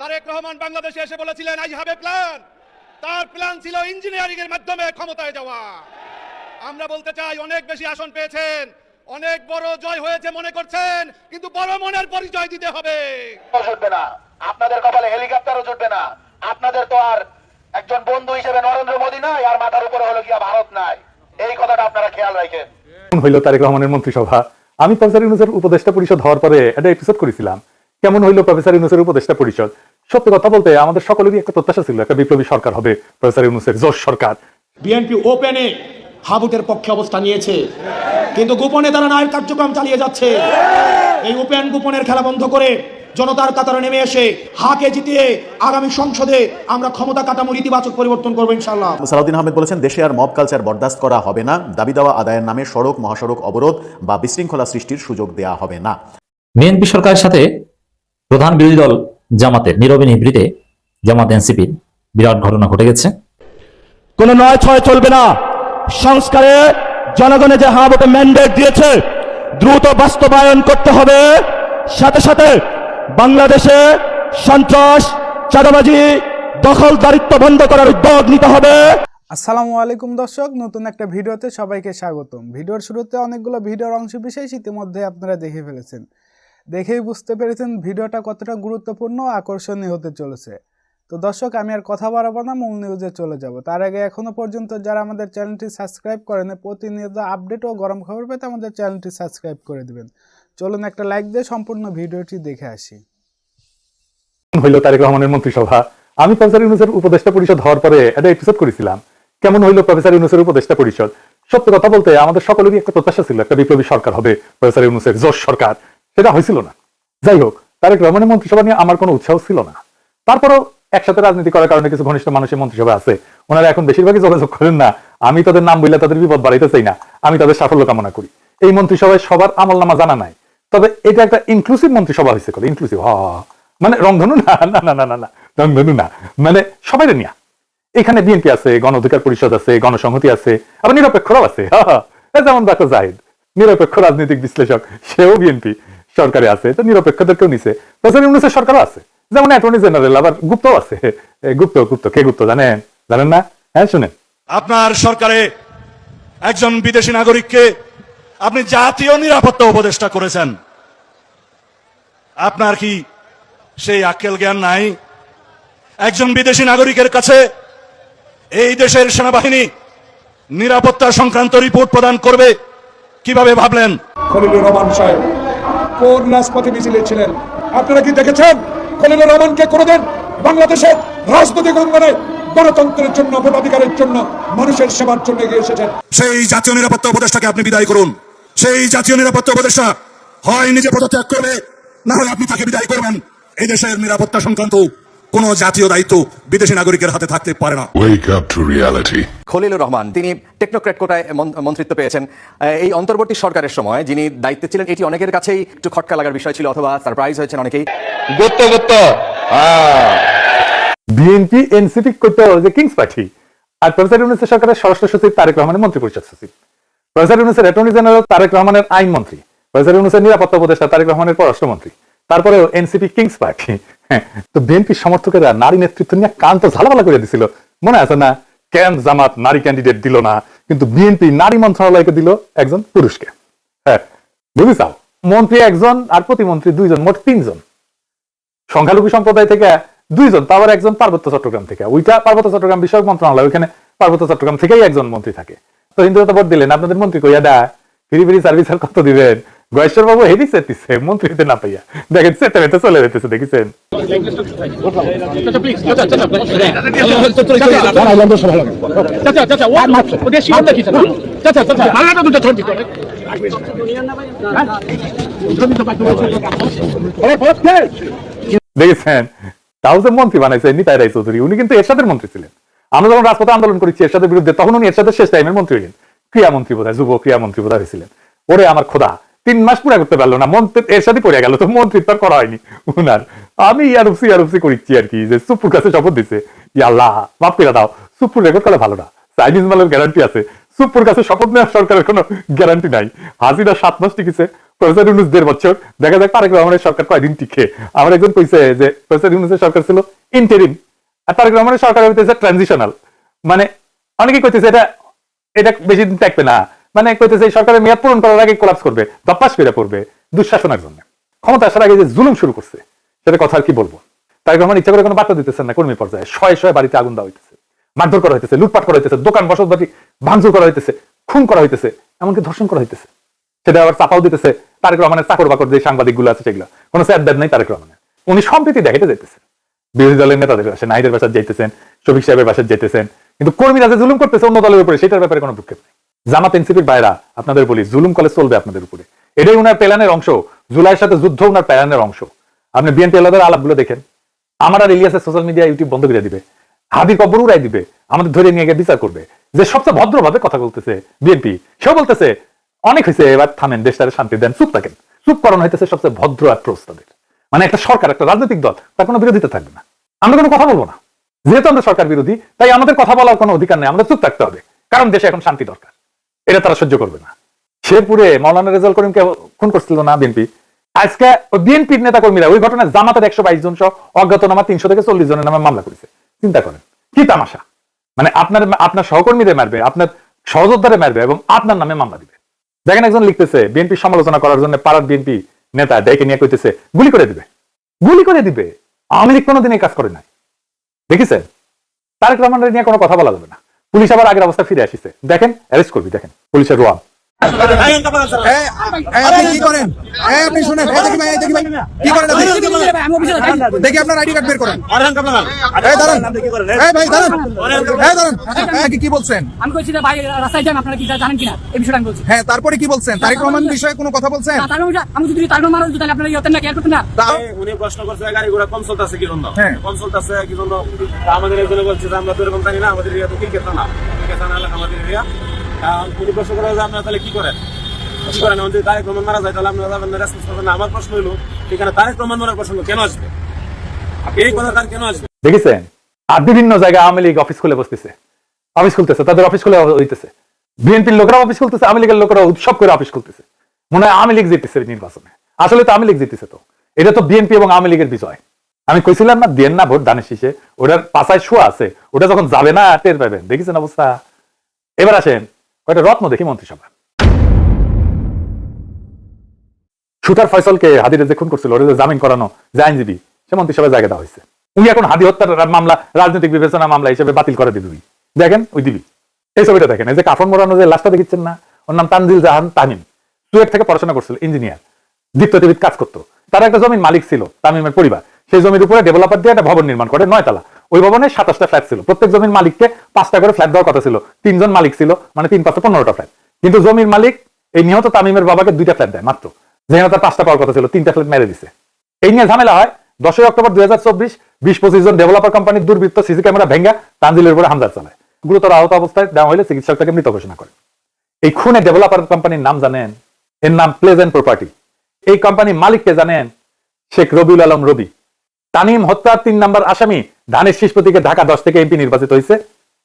তারেক রহমান বাংলাদেশে এসে বলেছিলেন আই হ্যাভ এ প্ল্যান। তার প্ল্যান ছিল ইঞ্জিনিয়ারিং এর মাধ্যমে ক্ষমতায় যাওয়া। আমরা বলতে চাই অনেক বেশি আসন পেয়েছেন, অনেক বড় জয় হয়েছে মনে করছেন, কিন্তু বড় মনের পরিচয় দিতে হবে। জুটবে না, আপনাদের কপালে হেলিকপ্টারও জুটবে না। আপনাদের তো আর একজন বন্ধু হিসেবে নরেন্দ্র মোদী নাই, আর মাথার উপরে হলো কি ভারত নাই। এই কথাটা আপনারা খেয়াল রাখেন। হইল তারেক রহমানের মন্ত্রিসভা। আমি প্রফেসর ইউনূসের উপদেষ্টা পরিষদ হওয়ার পরে একটা এপিসোড করেছিলাম, কেমন হইল প্রফেসর ইউনূসের উপদেষ্টা পরিষদ। সত্যি কথা বলতে আমাদের সকলেরই একটা প্রত্যাশা ছিল একটা বিপ্লবী সরকার হবে, প্রফেসর ইউনূসের জোশ সরকার। বিএনপি ওপেনে হাবুটের পক্ষে অবস্থান নিয়েছে, কিন্তু গোপনে তারা ন্যায়ের কার্যক্রম চালিয়ে যাচ্ছে। এই ওপেন গোপনের খেলা বন্ধ করে জনতার কাতারে নেমে এসে হাকে জিতিয়ে আগামী সংসদে আমরা ক্ষমতা কাঠামোর ইতিবাচক পরিবর্তন করবো ইনশাআল্লাহ। সালাউদ্দিন আহমেদ বলেছেন, দেশে আর মব কালচার বরদাস্ত করা হবে না। দাবি দেওয়া আদায়ের নামে সড়ক মহাসড়ক অবরোধ বা বিশৃঙ্খলা সৃষ্টির সুযোগ দেয়া হবে না। বিএনপি সরকারের সাথে প্রধান বিরোধী দল জামাতের নীরবে নিভৃতে জামাত এনসিপির বিরাট ঘটনা ঘটে গেছে। কোন নয় ছয় চলবে না। সংস্কারে জনগণে যে হাবুটে ম্যান্ডেট দিয়েছে দ্রুত বাস্তবায়ন করতে হবে। সাথে সাথে বাংলাদেশে সন্ত্রাস, চাঁদাবাজি, দখলদারিত্ব বন্ধ করার উদ্যোগ নিতে হবে। আসসালামু আলাইকুম দর্শক, নতুন একটা ভিডিওতে সবাইকে স্বাগতম। ভিডিওর শুরুতে অনেকগুলো ভিডিওর অংশ বিশেষ ইতিমধ্যে আপনারা দেখে ফেলেছেন, দেখেই বুঝতে পেরেছেন ভিডিওটা কতটা গুরুত্বপূর্ণ ও আকর্ষণীয় হতে চলেছে। তো দর্শক, আমি আর কথা বাড়াবো না, মূল নিউজে চলে যাব। তার আগে এখনো পর্যন্ত যারা আমাদের চ্যানেলটি সাবস্ক্রাইব করেন, প্রতিনিয়ত আপডেট ও গরম খবর পেতে আমাদের চ্যানেলটি সাবস্ক্রাইব করে দিবেন। চলুন একটা লাইক দিয়ে সম্পূর্ণ ভিডিওটি দেখে আসি। হইল তারেক রহমানের মন্ত্রিসভা। আমি প্রফেসর ইউনূসের উপদেষ্টা পরিষদ হওয়ার পরে একটা এপিসোড করেছিলাম, কেমন হইল প্রফেসর ইউনূসের উপদেষ্টা পরিষদ। সত্যি কথা বলতে আমাদের সকলেরই একটা প্রত্যাশা ছিল একটা বিপ্লবী সরকার হবে, প্রফেসর ইউনূসের জোশ সরকার। সেটা হয়েছিল না। যাই হোক, তারেক রহমানের মন্ত্রিসভা নিয়ে আমার কোনো উৎসাহ ছিল না। তারপরও একসাথে রাজনীতি করার কারণে কিছু ঘনিষ্ঠ মানুষের মন্ত্রিসভা আছে, ওনারা এখন বেশিরভাগই যোগাযোগ করেন না। আমি তাদের নাম বললে তাদের বিপদ বাড়াইতে চাই না, আমি তাদের সাফল্য কামনা করি। এই মন্ত্রিসভায় সবার আমল নামা জানা নাই, তবে এটা একটা ইনক্লুসিভ মন্ত্রিসভা হয়েছে। ইনক্লুসিভ মানে রংধনু না, না না না না না রংধনু না, মানে সবাই নিয়া। এখানে বিএনপি আছে, গণ অধিকার পরিষদ আছে, গণসংহতি আছে, আবার নিরপেক্ষরাও আছে। যেমন ডাক্তার জাহিদ নিরপেক্ষ রাজনৈতিক বিশ্লেষক, সেও বিএনপি সরকারে আছে, তো নিরপেক্ষদেরকেও নিছে। প্রফেসর ইউনূসের সরকারও আছে, যেমন অ্যাটর্নি জেনারেল, আবার গুপ্তও আছে। গুপ্ত কে গুপ্ত জানেন? জানেন না? হ্যাঁ শুনেন। আপনার সরকারে একজন বিদেশি নাগরিককে আপনি জাতীয় নিরাপত্তা উপদেষ্টা করেছেন। আপনার কি সেই আক্কেল জ্ঞান নাই? একজন বিদেশি নাগরিকের কাছে এই দেশের সেনাবাহিনী নিরাপত্তা সংক্রান্ত রিপোর্ট প্রদান করবে কিভাবে ভাবলেন? খলিলুর রহমান সাহেব কোন রাজপথে মিছিলে ছিলেন? আপনারা কি দেখেছেন খলিলুর রহমানকে কোনোদিন বাংলাদেশের রাজনৈতিক অঙ্গনে গণতন্ত্রের জন্য, ভোটাধিকারের জন্য, মানুষের সেবার জন্য এগিয়ে এসেছেন? সেই জাতীয় নিরাপত্তা উপদেষ্টাকে আপনি বিদায় করুন। সেই জাতীয় নিরাপত্তা উপদেষ্টা হয় নিজে পদত্যাগ করবে, না হয় আপনি তাকে বিদায় করবেন। এই দেশের নিরাপত্তা সংক্রান্ত কোন জাতীয় দায়িত্ব বিদেশি নাগরিকের হাতে থাকতে পারে না। Wake up to reality. Khalilur Rahman তিনি টেকনোক্র্যাট কোটায় মন্ত্রিত্ব পেয়েছেন। এই অন্তর্বর্তী সরকারের সময় যিনি দায়িত্বে ছিলেন, এটি অনেকের কাছেই একটু খটকা লাগার বিষয় ছিল, অথবা সারপ্রাইজ হয়েছেন অনেকেই। বিএনপি এনসিপি করতে যে কিংস পার্টি, আর প্রফেসর ইউনূসের সরকারের স্বরাষ্ট্র সচিব তারেক রহমানের মন্ত্রী পরিষদ সচিব, প্রফেসর ইউনূসের অ্যাটর্নি জেনারেল তারেক রহমানের আইন মন্ত্রী, প্রফেসর ইউনূসের নিরাপত্তা উপদেষ্টা তারেক রহমানের পররাষ্ট্রমন্ত্রী, তারপরেও এনসিপি কিংস পার্টি। তো বিএনপি সমর্থকেরা নারী নেতৃত্ব নিয়ে কান তো ঝালাপালা করে দিছিল, মনে আছে না? কেন জামাত নারী ক্যান্ডিডেট দিল না, কিন্তু বিএনপি নারী মন্ত্রণালয়কে দিল একজন পুরুষকে। হ্যাঁ বুঝিসাও, মন্ত্রী একজন আর প্রতিমন্ত্রী দুইজন, মোট তিনজন। সংখ্যালঘু সম্প্রদায় থেকে দুইজন, তারপর একজন পার্বত্য চট্টগ্রাম থেকে। ওইটা পার্বত্য চট্টগ্রাম বিষয়ক মন্ত্রণালয়, ওইখানে পার্বত্য চট্টগ্রাম থেকেই একজন মন্ত্রী থাকে। তো হিন্দুরা ভোট দিলেন, আপনাদের মন্ত্রী কইয়া দা ফ্রি ফ্রি সার্ভিস আর কত দিবেন? গয়েশ্বর বাবু হেভি চেতিছে মন্ত্রী হতে না পাইয়া, দেখেন চেতে বেতে চলে যেতেছে, দেখেছেন? দেখেছেন? তাও যে মন্ত্রী বানাইছে নিতাই রায় চৌধুরী, উনি কিন্তু এরশাদের মন্ত্রী ছিলেন। আমরা যখন রাজপথে আন্দোলন করেছি এরশাদের বিরুদ্ধে, তখন উনি এরশাদের শেষ টাইমের মন্ত্রী হলেন, ক্রিয়ামন্ত্রী বোধহয়, যুব ক্রিয়ামন্ত্রী বোধহয় হয়েছিলেন। ওরে আমার খোদা, 3 মাস পুরা করতে পারলো না, মন্ত্রী এরশাদই পড়ে গেল, তো মন্ত্রিত্ব করা হয়নি উনার। আমি ইয়ারুপসি করিচ্ছি আর কি, যে সুপুর কাছে শপথ দিছে, আল্লাহ মাফ করে দাও, সুপুর রেকর্ড করলে ভালো না, চাইনিজ মালের গ্যারান্টি আছে, সুপুর কাছে শপথ নেওয়ার সরকারের কোনো গ্যারান্টি নাই। হাসিনা 7 মাস টিকেছে, প্রফেসর ইউনূস 1.5 বছর, দেখা যাক তারেক রহমানের সরকার কয়দিন টিকে। আমার একজন কইছে যে প্রফেসর ইউনূসের সরকার ছিল ইন্টারিম, আর তারেক রহমানের সরকার হইতেছে ট্রানজিশনাল। মানে অনেকেই কইতেছে এটা বেশি দিন থাকবে না, মানে কইতেছে এই সরকারের মেয়াদ পূরণ করার আগে কোলাপস করবে, দপ্পাস করে পড়বে দুঃশাসনের জন্য। ক্ষমতা আসার আগে যে জুলুম শুরু করছে সেটা কথা আর কি বলবো। তারেক রহমান ইচ্ছা করে কোনো বার্তা দিতেছেন না, কর্মী পর্যায়ে শয়ে শয়ে বাড়িতে আগুন দেওয়া হইতেছে, মারধর করা হইতেছে, লুটপাট করা হইতেছে, দোকান বসতবাড়ি ভাঙচুর করা হইতেছে, খুন করা হইতেছে, এমনকি ধর্ষণ করা হইতেছে। সেটা আবার চাপাও দিতেছে তারেক রহমানের চাকর বাকর যে সাংবাদিক গুলো আছে সেগুলো। কোনো স্যাদ নাই তারেক রহমানের, উনি সম্প্রীতি দেখাইতে যাইতেছেন, বিরোধী দলের নেতাদের বাসে, নাহিদের বাসায় যাইতেছেন, শফিক সাহেবের বাসায় যাইতেছেন, কিন্তু কর্মীরা যে জুলুম করতেছে অন্য দলের উপরে সেটার ব্যাপারে কোনো ভ্রুক্ষেপ নেই। জামাত এনসিপির বাইরা আপনাদের বলি, জুলুম কলে চলবে আপনাদের উপরে, এটাই উনার প্ল্যানের অংশ। জুলাইয়ের সাথে যুদ্ধ উনার প্ল্যানের অংশ। আপনি বিএনপি আলাদার আলাপগুলো দেখেন, আমার আর ইলিয়াসের সোশ্যাল মিডিয়া ইউটিউব বন্ধ করে দিবে, হাদির কবর উড়াই দিবে, আমাদের ধরে নিয়ে গিয়ে বিচার করবে। যে সবচেয়ে ভদ্রভাবে কথা বলতেছে বিএনপি, সেও বলতেছে অনেক হয়েছে, এবার থামেন, দেশটারে শান্তি দেন, চুপ থাকেন। চুপ করানো হইতেছে সবচেয়ে ভদ্র অ্যাপ্রোচ তাদের। মানে একটা সরকার, একটা রাজনৈতিক দল, তার কোনো বিরোধিতা থাকবে না, আমরা কোনো কথা বলবো না। যেহেতু আমরা সরকার বিরোধী, তাই আমাদের কথা বলার কোনো অধিকার নেই, আমাদের চুপ থাকতে হবে, কারণ দেশে এখন শান্তি দরকার। এটা তারা সহ্য করবে না। শেরপুরে মাওলানা রেজাউল করিমকে খুন করছিল না বিএনপি, আজকে বিএনপির নেতা কর্মীরা ওই ঘটনায় জামাতের 122 জন সহ অজ্ঞাতনামা 300 থেকে 40 জনের নামে মামলা করেছে। চিন্তা করেন কি তামাশা। মানে আপনার সহকর্মীদের মারবে, আপনার সহযোদ্ধারে মারবে এবং আপনার নামে মামলা দিবে। দেখেন একজন লিখতেছে বিএনপি সমালোচনা করার জন্য পাড়ার বিএনপি নেতা ডেকে নিয়ে কইতেছে গুলি করে দিবে, গুলি করে দিবে। আওয়ামী লীগ কোনোদিন এই কাজ করে নাই, দেখেছেন? তারেক রহমানের নিয়ে কোনো কথা বলা যাবে না। পুলিশ আবার আগের অবস্থা ফিরে আসিছে, দেখেন অ্যারেস্ট করবি, দেখেন পুলিশের রোয়াব। কি করেন? আপনি শুনেন, কি করেন? দেখি আপনার আইডি কার্ড বের করেন। কি বলছেন? আমি কইছি যে ভাই রাস্তায় যান, আপনারা কি জানেন কিনা এই বিষয়টা আমি বলছি। হ্যাঁ, তারপরে কি বলছেন? তারেক রহমান বিষয়ে কোনো কথা বলছেন? আমি যদি তারেক রহমান যদি আপনারা ইয়েতেন না, কেয়ার করতেন না। উনি প্রশ্ন করছে গাড়ি ঘোড়া কম চলতেছে কি জন্য, কম চলতেছে কি জন্য। আমাদের একজনে বলছে যে আমরা তো এরকম জানি না, আমাদের এরিয়া তো ক্রিকেট থানা, ক্রিকেট থানা এলাকা আমাদের এরিয়া। উনি প্রশ্ন করে যে আপনারা তাহলে কি করেন, কি করেন? যদি তারেক রহমান মারা যায় তাহলে আপনারা যাবেন না, রেসপন্স করবেন না। আমার প্রশ্ন হলো এখানে তারেক রহমান মারার প্রসঙ্গ কেন আসবে? এই কথা তার কেন আসবে? দেখেছেন? আর বিভিন্ন জায়গায় আওয়ামী লীগ অফিস খুলে বসতেছে, অফিস খুলতেছে, তাদের অফিস খুলে হইতেছে। বিএনপির লোকরা অফিস খুলতেছে, আওয়ামী লীগের লোকরা উৎসব করে অফিস খুলতেছে। মনে হয় আওয়ামী লীগ জিতেছে নির্বাচনে, আসলে তো আওয়ামী লীগ জিতেছে। তো এটা তো বিএনপি এবং আওয়ামী লীগের বিজয়। আমি কইছিলাম না, দেন না ভোট ধানের শীষে, ওটার পাশায় শোয়া আছে, ওটা যখন যাবে না টের পাবেন। দেখেছেন অবস্থা? এবার আসেন কয়টা রত্ন দেখি মন্ত্রিসভা। শুটার ফয়সলকে হাদিরে যে খুন করছিল, ওরা যে জামিন করানো যে আইনজীবী, সে মন্ত্রিসভায় জায়গা দেওয়া হয়েছে। উনি এখন হাদি হত্যার মামলা রাজনৈতিক বিবেচনা মামলা হিসেবে বাতিল করে দিবি। দেখেন ওই দিবি, এই ছবিটা দেখেন, এই যে কাফন মোড়ানো যে লাশটা দেখিচ্ছেন না, ওর নাম তানজিল জাহান তামিম, চুয়েট থেকে পড়াশোনা করছিল, ইঞ্জিনিয়ার, দ্বীপটিভিত কাজ করতো। তার একটা জমির মালিক ছিল তামিমের পরিবার, সেই জমির উপরে ডেভেলপার দিয়ে একটা ভবন নির্মাণ করে 9 তলা। ওই ভবনে 27টা ফ্ল্যাট ছিল, প্রত্যেক জমির মালিককে 5টা করে ফ্ল্যাট দেওয়ার কথা ছিল। 3 জন মালিক ছিল, মানে 3 5 15টা ফ্ল্যাট। কিন্তু জমির মালিক এই নিহত তামিমের বাবাকে 2টা ফ্ল্যাট দেয় মাত্র, যেখানে তার 5টা পাওয়ার কথা ছিল, 3টা ফ্ল্যাট মেরে দিছে। এই নিয়ে ঝামেলা হয়। 10 অক্টোবর 2024 20-25 জন ডেভেলপার কোম্পানির দুর্বৃত্ত সিসি ক্যামেরা ভেঙ্গা তানজিলের উপরে হামলা চালায়। গুরুতর আহত অবস্থায় দেওয়া হলে চিকিৎসক তাকে মৃত ঘোষণা করে। এই খুনে ডেভেলপার কোম্পানির নাম জানেন? এর নাম প্লেজেন্ট প্রপার্টি। এই কোম্পানির মালিককে জানেন? শেখ রবিউল আলম রবি। তামিম হত্যার 3 নম্বর আসামি, ধানের শীষ প্রতীকে ঢাকা 10 থেকে এমপি নির্বাচিত হয়েছে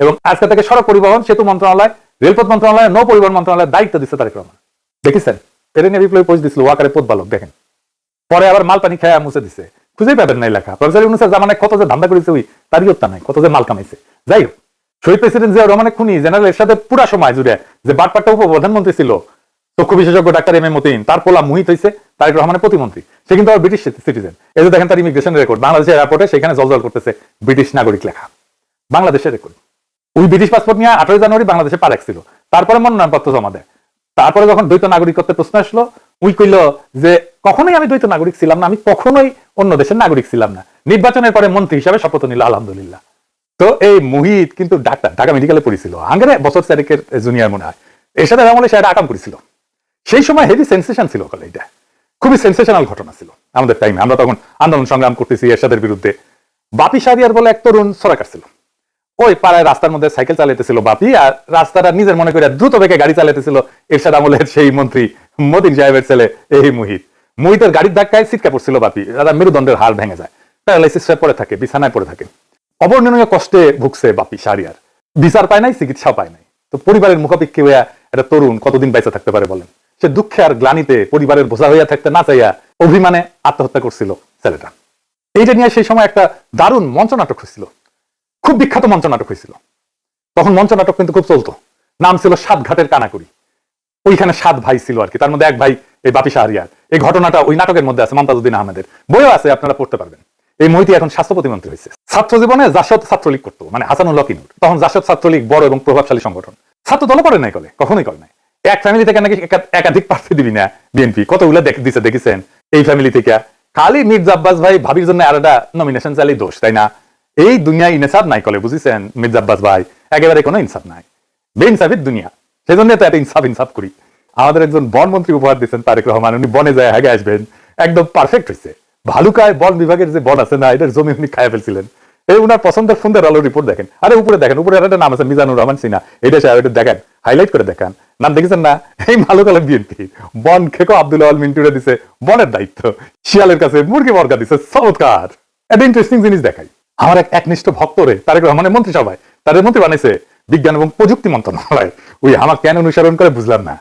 এবং আজকে থেকে সড়ক পরিবহন সেতু মন্ত্রণালয়, রেলপথ মন্ত্রণালয়, নৌ পরিবহন মন্ত্রণালয়ের দায়িত্ব দিচ্ছে তারেক রহমান। দেখেছেন? এটা নিয়ে বিপ্লবী পোস্ট দিছিল, ওয়াকারে পথ বালক, দেখেন। পরে আবার মাল পানি খেয়ে মুছে দিছে, খুঁজেই পাবেন না লেখা। প্রফেসর ইউনূসের জামানায় কত যে ধান্দা করেছে, ওই তারই হত্যা নাই, কত যে মাল কামাইছে। যাই হোক, শহীদ প্রেসিডেন্ট জিয়াউর রহমানের খুনি জেনারেল এরশাদের পুরা সময় জুড়ে যে বাটপাট্টা উপপ্রধানমন্ত্রী ছিল, চক্ষু বিশেষজ্ঞ ডাক্তার এম এ মতিন, তার পোলা মুহিত হয়েছে তারেক রহমানের প্রতিমন্ত্রী। সে কিন্তু আবার ব্রিটিশ সিটিজেন। এই যে দেখেন তার ইমিগ্রেশন রেকর্ড, বাংলাদেশের এয়ারপোর্টে সেখানে জলজল করতেছে ব্রিটিশ নাগরিক লেখা, বাংলাদেশের রেকর্ড। ওই ব্রিটিশ পাসপোর্ট নিয়ে 18 জানুয়ারি বাংলাদেশে পা রাখছিল, তারপরে মনোনয়নপত্র জমা দেয়। তারপরে যখন দ্বৈত নাগরিকত্বের প্রশ্ন আসলো, উই কইল যে কখনোই আমি দ্বৈত নাগরিক ছিলাম না, আমি কখনোই অন্য দেশের নাগরিক ছিলাম না। নির্বাচনের পরে মন্ত্রী হিসাবে শপথ নিল, আলহামদুলিল্লাহ। তো এই মুহিত কিন্তু ডাক্তার, ঢাকা মেডিকেলে পড়েছিল, আঙ্গেরে বছর 4 জুনিয়র মনে হয়। এর সাথে আমলে সে আকাম করেছিল। সেই সময় হেভি সেন্সেশন ছিল, এটা খুবই সেন্সেশনাল ঘটনা ছিল আমাদের টাইমে। আমরা তখন আন্দোলন সংগ্রাম করতেছি এরশাদের বিরুদ্ধে। বাপি শাহরিয়ার বলে এক তরুণ সরাকার ছিল, ওই পাড়ায় রাস্তার মধ্যে সাইকেল চালাইতেছিল বাপি, আর রাস্তাটা নিজের মনে করে দ্রুত বেগে গাড়ি চালাইতেছিল এরশাদ আমলের সেই মন্ত্রী মতিন সাহেবের ছেলে এই মুহিতের গাড়ির ধাক্কায় ছিটকা পড়ছিল বাপি, মেরুদণ্ডের হাড় ভেঙে যায়, প্যারালাইসিস হয়ে পড়ে থাকে, বিছানায় পড়ে থাকে। অবর্ণনীয় কষ্টে ভুগছে বাপি শাহরিয়ার, বিচার পায় নাই, চিকিৎসাও পায় নাই। তো পরিবারের মুখাপেক্ষী হইয়া একটা তরুণ কতদিন বাইচে থাকতে পারে বলেন? সে দুঃখে আর গ্লানিতে পরিবারের বোঝা হইয়া থাকতে না চাইয়া অভিমানে আত্মহত্যা করছিল ছেলেটা। এইটা নিয়ে সেই সময় একটা দারুণ মঞ্চনাটক হয়েছিল, খুব বিখ্যাত মঞ্চনাটক হয়েছিল। তখন মঞ্চনাটক কিন্তু খুব চলতো, নাম ছিল সাত ঘাটের কানাকুড়ি। ওইখানে 7 ভাই ছিল আর কি, তার মধ্যে এক ভাই এই বাপি শাহরিয়ার। এই ঘটনাটা ওই নাটকের মধ্যে আছে, মমতাজউদ্দিন আহমেদের বইও আছে, আপনারা পড়তে পারবেন। এই মহিতি এখন স্বাস্থ্য প্রতিমন্ত্রী হয়েছে। ছাত্র জীবনে জাসদ ছাত্রলীগ করতো, মানে হাসানুল্লাহ কিনুর। তখন জাসদ ছাত্রলীগ বড় এবং প্রভাবশালী সংগঠন। ছাত্র দল করে নাই, কখনোই করে নাই। এক ফ্যামিলি থেকে নাকি একাধিক প্রার্থী দিবি না বিএনপি, কতগুলো দিছে দেখেছেন। এই ফ্যামিলি থেকে খালি মির্জা আব্বাস ভাই ভাবির জন্য আর একটা নমিনেশন চাইলেই দোষ, তাই না? এই দুনিয়ায় ইনসাফ নাই কলে, বুঝেছেন মির্জা আব্বাস ভাই? একেবারে কোনো ইনসাফ নাই, বেইনসাফির দুনিয়া। সেই জন্য তো এত ইনসাফ করি। আমাদের একজন বনমন্ত্রী উপহার দিচ্ছেন তারেক রহমান, উনি বনে যায় আগে আসবেন, একদম পারফেক্ট হয়েছে। ভালুকায় বন বিভাগের যে বন আছে না, এটার জমি উনি খায় ফেলছিলেন। এই উনার পছন্দের ফোনের আলো রিপোর্ট দেখেন, আরে উপরে দেখেন, উপরে একটা নাম আছে মিজানুর রহমান সিনহা, এটা দেখেন, হাইলাইট করে দেখান, নাম দেখেছেন না? এই ভালুকালে বিএনপি বন খেকো আব্দুল আল মিন্টুরে দিছে বনের দায়িত্ব, শিয়ালের কাছে মুরগি বর্গা দিছে। চমৎকার একটা ইন্টারেস্টিং জিনিস দেখাই। আমার এক একনিষ্ঠ ভক্তরে তারেক রহমানের মন্ত্রিসভায় তাদের মন্ত্রী বানাইছে বিজ্ঞান এবং প্রযুক্তি মন্ত্রণালয়। ওই আমার কেন অনুসরণ করে বুঝলাম না।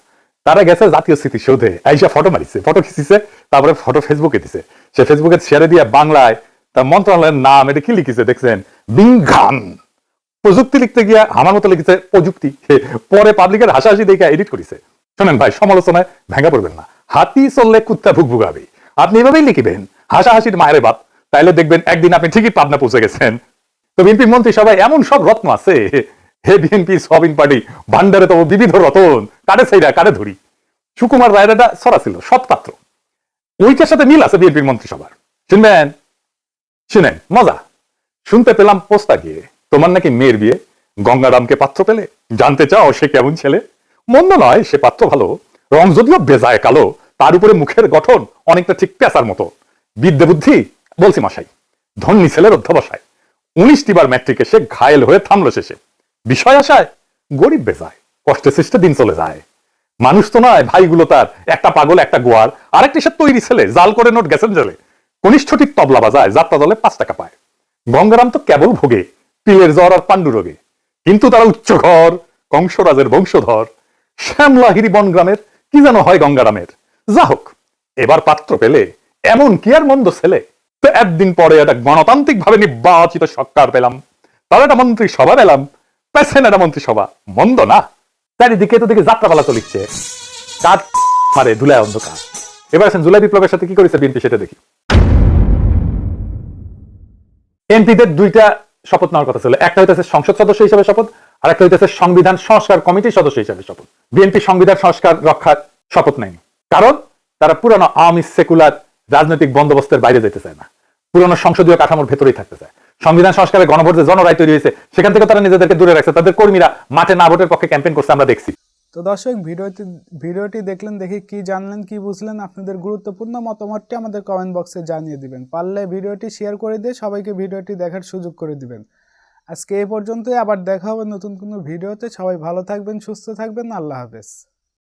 তারা গেছে জাতীয় স্মৃতিসৌধে, আইসা ফটো মারিছে, ফটো খিচিছে, তারপরে ফটো ফেসবুকে দিছে। সে ফেসবুকে শেয়ারে দিয়ে বাংলায় তার মন্ত্রণালয়ের নাম এটা কি লিখেছে দেখছেন? বিজ্ঞান প্রযুক্তি লিখতে গিয়া আমার মতো লিখেছে প্রযুক্তি। পরে পাবলিকের হাসাহাসি দেখে এডিট করেছে। শোনেন ভাই, সমালোচনায় ভেঙে পড়বেন না। হাতি চললে কুত্তা ভুক ভুগাবে, আপনি এভাবেই লিখিবেন হাসাহাসির মায়ের বাপ, তাইলে দেখবেন একদিন আপনি ঠিকই পাবনা পৌঁছে গেছেন। তো বিএনপি মন্ত্রী সবাই এমন সব রত্ন আছে, হে বিএনপি সবিন পার্টি ভান্ডারে তো বিবিধ রতন, কারে ছাইরা কারে ধরি। সুকুমার রায়ের একটা ছড়া ছিল সৎপাত্র, ওইটার সাথে মিল আছে বিএনপির মন্ত্রিসভার। শুনবেন, শুনেন মজা। শুনতে পেলাম পোস্তা গিয়ে তোমার নাকি মেয়ের বিয়ে, গঙ্গারামকে পাত্র পেলে, জানতে চাও সে কেমন ছেলে? মন্দ নয় সে পাত্র ভালো, রং যদিও বেজায় কালো, তার উপরে মুখের গঠন অনেকটা ঠিক পেঁচার মতো। বিদ্যে বুদ্ধি বলছি মশাই, ধন্যী ছেলের অধ্যবসায়। 19টি বার ম্যাট্রিকে সে ঘায়েল হয়ে থামলো শেষে। বিষয় আসায় গরিব বেজায়, কষ্টে সৃষ্টে দিন চলে যায়। মানুষ তো নয় ভাইগুলো তার, একটা পাগল একটা গোয়ার, আরেকটি সে তৈরি ছেলে, জাল করে নোট গেছেন জেলে। কনিষ্ঠটিক তবলা বাজায়, যাত্রা দলে 5 টাকা পায়। গঙ্গারাম তো কেবল ভোগে পিলের জ্বর আর পাণ্ডু রোগে, কিন্তু তারা উচ্চ ঘর, কংসরাজের বংশধর। শ্যামলাহিরি বনগ্রামের কি যেন হয় গঙ্গারামের। যা হোক, এবার পাত্র পেলে এমন কি আর মন্দ ছেলে। তো একদিন পরে একটা গণতান্ত্রিক ভাবে নির্বাচিত সরকার পেলাম, তার একটা মন্ত্রিসভা পেলাম, পেছেন একটা মন্ত্রিসভা, মন্দ না। চারিদিকে তো দিকে যাত্রাপালা চলিচ্ছে, কাঠ মারে ধুলায় অন্ধকার। এবার আছেন জুলাই বিপ্লবের সাথে কি করেছে বিএনপি, সেটা দেখি। এমপিদের 2টা শপথ নেওয়ার কথা ছিল, একটা হইতেছে সংসদ সদস্য হিসেবে শপথ, আর একটা হইতেছে সংবিধান সংস্কার কমিটির সদস্য হিসেবে শপথ। বিএনপি সংবিধান সংস্কার রক্ষার শপথ নেয়নি, কারণ তারা পুরানো আওয়ামী সেকুলার রাজনৈতিক বন্দোবস্তের বাইরে যেতে চায় না, পুরানো সংসদীয় কাঠামোর ভেতরেই থাকতে চায়। সংবিধান সংস্কারের গণভোট যে জনরায় তৈরি হয়েছে, সেখান থেকে তারা নিজেদেরকে দূরে রাখছে। তাদের কর্মীরা মাঠে না ভোটের পক্ষে ক্যাম্পেইন করছে, আমরা দেখছি। তো দর্শক, ভিডিওটি দেখলেন, দেখে কি জানলেন, কি বুঝলেন? আপনাদের গুরুত্বপূর্ণ মতামতটি আমাদের কমেন্ট বক্সে জানিয়ে দিবেন। পারলে ভিডিওটি শেয়ার করে দিয়ে সবাইকে ভিডিওটি দেখার সুযোগ করে দিবেন। আজকে এই পর্যন্তই, আবার দেখা হবে নতুন কোনো ভিডিওতে। সবাই ভালো থাকবেন, সুস্থ থাকবেন, আল্লাহ হাফেজ।